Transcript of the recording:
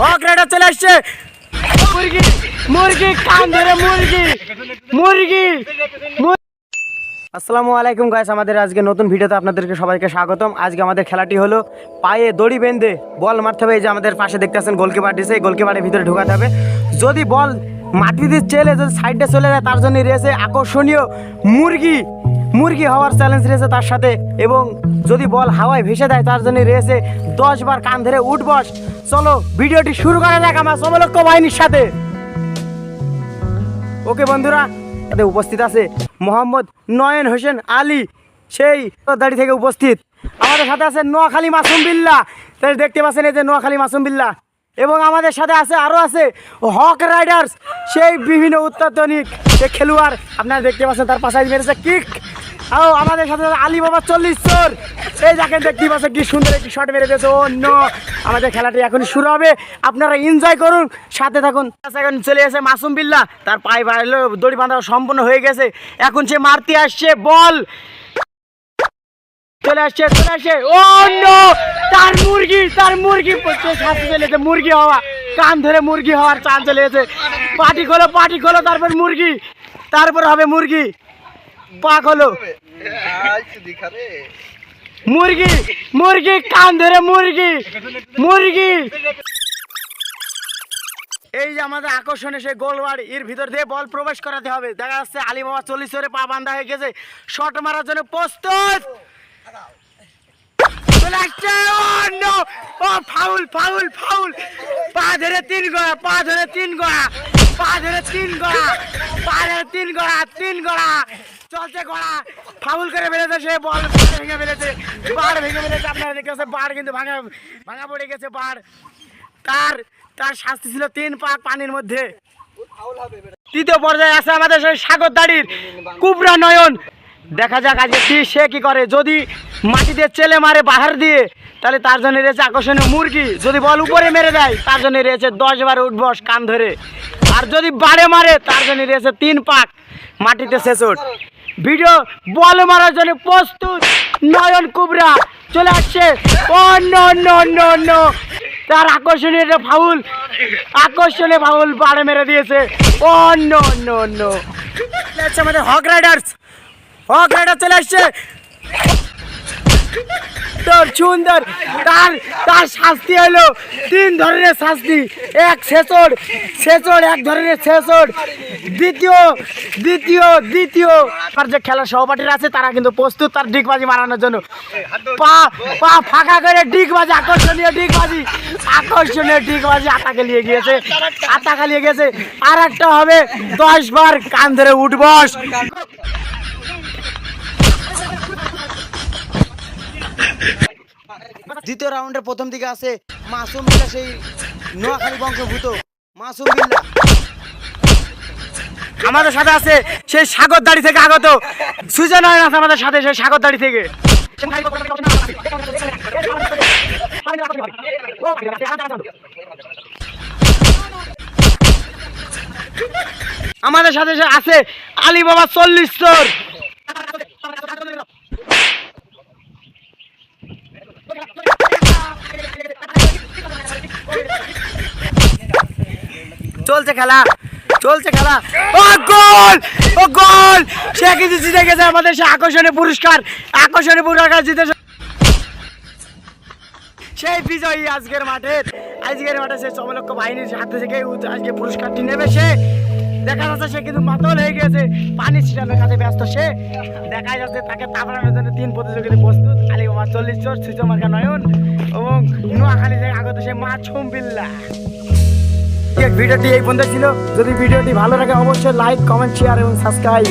হক rider চলে আসছে। মুরগি মুরগি কান ধরে মুরগি মুরগি। আসসালামু আলাইকুম গাইস, আমাদের আজকে নতুন ভিডিওতে আপনাদেরকে সবাইকে স্বাগতম। আজকে আমাদের খেলাটি হলো পায়ে দড়ি বেঁধে বল মারতে হবে। এই যে আমাদের পাশে দেখতে পাচ্ছেন গোলকিপার দিয়েছে, এই গোলকিপারের ভিতরে ঢোকাতে হবে। যদি বল মাটিতে চেলে যদি সাইডে চলে যায় তার জন্য রয়েছে আকর্ষণীয় মুরগি মুরগি হওয়ার চ্যালেঞ্জ রয়েছে তার সাথে। এবং যদি বল হাওয়ায় ভেসে দেয় তার জন্য রয়েছে 10 বার কান ধরে উঠবস। চলো ভিডিওটি শুরু করা যাক আমার সমলক্ষ বাহিনীর সাথে। ওকে বন্ধুরা, উপস্থিত আছে মোহাম্মদ নয়ন হোসেন আলী, সেই দাড়ি থেকে উপস্থিত। আমাদের সাথে আছে নোয়াখালী মাসুম বিল্লাহ, তাই দেখতে পাচ্ছেন এই যে নোয়াখালী মাসুম বিল্লাহ। এবং আমাদের সাথে আছে আরও আছে হক রাইডার্স, সেই বিভিন্ন অত্যাধুনিক খেলোয়াড় আপনারা দেখতে পাচ্ছেন। তার পাশে মেরেছে কিক। ও আমাদের সাথে আলী বাবা 40 চোর, এই দেখেন দেখতে পাচ্ছেন কি সুন্দর একটি শট মেরে দিয়েছে। অন্য আমাদের খেলাটি এখনই শুরু হবে, আপনারা এনজয় করুন, সাথে থাকুন। এখন চলে এসে মাসুম বিল্লাহ, তার পায়ে বাড়লো দড়ি বাঁধা সম্পূর্ণ হয়ে গেছে। এখন সে মারতে আসছে, বল চলে আসছে চলে আসছে। ও নো, তার মুরগি চলেছে, মুরগি হওয়া কান ধরে মুরগি হওয়ার চান চলে গেছে। পাটি খোলো তারপর মুরগি, তারপর হবে মুরগি। পা খোলো, মুরগি মুরগি কান ধরে মুরগি মুরগি। এই যে আমাদের আকর্ষণে সেই গোলবাড়ি, এর ভিতর দিয়ে বল প্রবেশ করাতে হবে। দেখা যাচ্ছে আলী বাবা 40 চোরে পা বাঁধা হয়ে গেছে, শট মারার জন্য প্রস্তুত। ফাউল ফাউল ফাউল, পা ধরে 3 গড়া, পা ধরে 3 গড়া, পা ধরে 3 গড়া, পা ধরে 3 গড়া, 3 গড়া চলছে গড়া। ফাউল করে ফেলেছে সে, বল ভেঙে ফেলেছে, বার ভেঙে ফেলেছে। আপনারা দেখতে পাচ্ছেন বার কিন্তু ভাঙা পড়ে গেছে বার। তার শাস্তি ছিল 3 পাক পানির মধ্যে। তৃতীয় পর্যায়ে আছে আমাদের সেই সাগর দাড়ির কুবরা নয়ন। দেখা যাক আজকে সে কি করে। যদি মাটিতে চেলে মারে বাহার দিয়ে, তাহলে তার জন্য রয়েছে আকর্ষণীয় মুরগি। যদি বল উপরে মেরে দেয় তার জন্য রয়েছে 10 বার উঠবস কান ধরে। আর যদি বাড়ে মারে তার জন্য রয়েছে 3 পাক মাটিতে ছেচড়। ভিডিও বল মারার জন্য প্রস্তুত নয়ন কুবরা চলে আসছে। ও নো নো নো নো, তার আকর্ষণীয় ফাউল বাড়ে মেরে দিয়েছে। ও নো নো নো, আমাদের হক রাইডার চলে আসছে। তোর সুন্দর, তার শাস্তি হলো 3 ধরনের শাস্তি। এক ছেচড়, এক ধরনের ছেচড়। দ্বিতীয় আর যে খেলার সহপাঠীরা আছে তারা কিন্তু প্রস্তুত তার ডিগবাজি মারানোর জন্য। পা ফাঁকা করে ডিগবাজি, আকর্ষণীয় ডিগবাজি আতাকে নিয়ে গিয়েছে। আর একটা হবে 10 বার কান ধরে উঠবস। দ্বিতীয় রাউন্ডের প্রথম দিকে আছে মাসুম বিল্লাহ, সেই নোয়াখালী বংশভূত মাসুম বিল্লাহ। আমাদের সাথে আছে সেই সাগর দাড়ি থেকে আগত সুজন নয়ন আছে আমাদের সাথে, সেই সাগর দাড়ি থেকে। আমাদের সাথে আছে আলী বাবা 40 চোর। চলছে খেলা। ও গোল, সে কিন্তু জিতে গেছে আমাদের সে আকর্ষণীয় পুরস্কার জিতেছে সেই বিজয়ী। আজকের মাঠে সে সমলক্ষ বাহিনীর হাতে থেকে আজকে পুরস্কারটি নেবে সে। দেখা যাচ্ছে সে কিন্তু মাতল হয়ে গেছে, পানি ছিটানোর কাছে ব্যস্ত সে। দেখা যাচ্ছে তাকে তাবড়ানোর জন্য 3 প্রতিযোগিতা প্রস্তুত। আলী বাবা 40 চোর, সুজমার্কা নয়ন এবং নোয়াখালী থেকে আগত সে মাসুম বিল্লাহ। ভিডিওটি এই পর্যন্ত ছিল। যদি ভিডিওটি ভালো লাগে অবশ্যই লাইক, কমেন্ট, শেয়ার এবং সাবস্ক্রাইব।